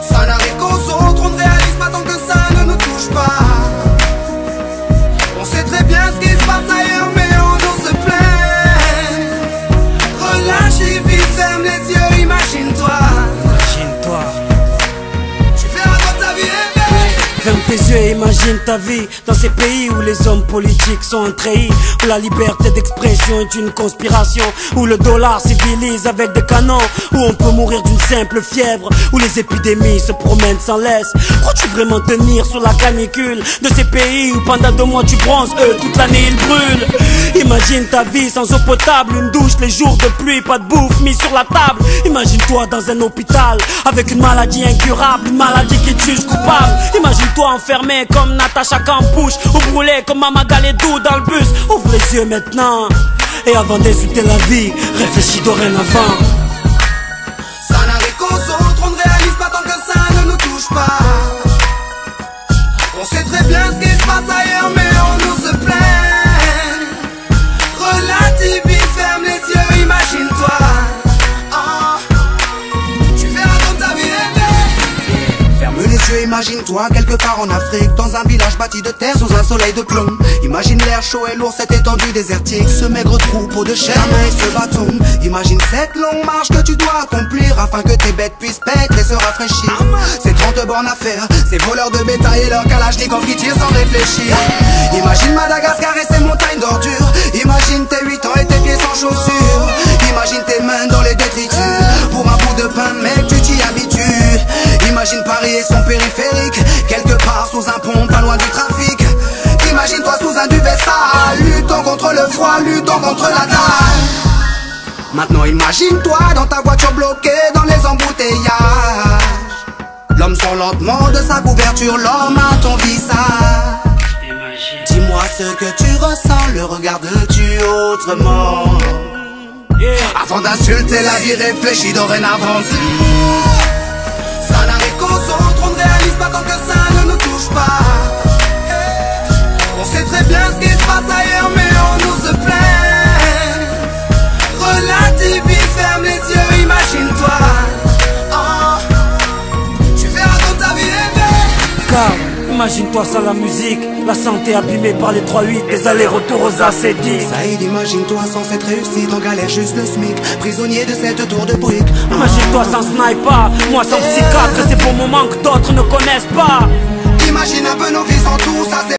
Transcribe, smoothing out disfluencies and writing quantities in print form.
Ça n'arrive qu'aux autres, on ne réalise pas tant que ça ne nous touche pas. On sait très bien ce qui se passe ailleurs, mais on nous se plaint. Relâche et vis, ferme les yeux, imagine-toi. Tu verras dans ta vie rêver. Ferme tes yeux et imagine ta vie dans ces pays où les hommes politiques sont trahis, où la liberté d'expression est une conspiration, où le dollar civilise avec des canons, où on peut mourir d'une simple fièvre, où les épidémies se promènent sans laisse. Crois-tu vraiment tenir sur la canicule de ces pays où pendant 2 mois tu bronzes, eux toute l'année ils brûlent? Imagine ta vie sans eau potable, une douche les jours de pluie, pas de bouffe mise sur la table. Imagine-toi dans un hôpital avec une maladie incurable, une maladie qui te juge coupable. Imagine-toi enfermé comme Natacha Campouche, ou brûlé comme Mama Galedou dans le bus. Ouvre les yeux maintenant, et avant d'insulter la vie, réfléchis dorénavant. Ça n'arrive qu'aux autres, on ne réalise pas tant que ça ne nous touche pas. On sait très bien ce qui se passe ailleurs, mais on nous se plaint. Relativise, ferme les yeux, imagine-toi. Tu verras dans ta vie rêver. Ferme les yeux, imagine-toi quelque part en Afrique, dans un village bâti de terre sous un soleil de plomb. Imagine l'air chaud et lourd, cette étendue désertique, ce maigre troupeau de chair et ce bâton. Imagine cette longue marche que tu dois accomplir afin que tes bêtes puissent paître et se rafraîchir. Ces 30 bornes à faire, ces voleurs de bétail et leurs kalachnikovs qui tirent sans réfléchir. Imagine Madagascar et ses montagnes d'ordures. Imagine tes 8 ans et tes pieds sans chaussures. Imagine tes mains dans les détritus pour un bout de pain, mec, tu t'y habitues. Imagine Paris et son périphérique, quelque part sous un pont, pas loin du trafic. Imagine-toi sous un duvet sale, luttons contre le froid, luttons contre la dalle. Maintenant imagine-toi dans ta voiture bloquée dans les embouteillages. L'homme sort lentement de sa couverture, l'homme à ton visage. Dis-moi ce que tu ressens, le regardes-tu autrement? Avant d'insulter la vie, réfléchis dorénavant. Ça n'arrive qu'aux autres, on ne réalise pas tant que ça ne nous touche pas. On sait très bien ce qui se passe ailleurs, mais on nous se plaint. Relativise, ferme les yeux, imagine-toi. Tu verras dans ta vie rêver. Car imagine-toi sans la musique, la santé abîmée par les 3-8, les allers-retours aux acédiques. Saïd, imagine-toi sans cette réussite, en galère juste le SMIC, prisonnier de cette tour de briques. Imagine-toi sans sniper, moi sans psychiatre, ces beaux moments que d'autres ne connaissent pas.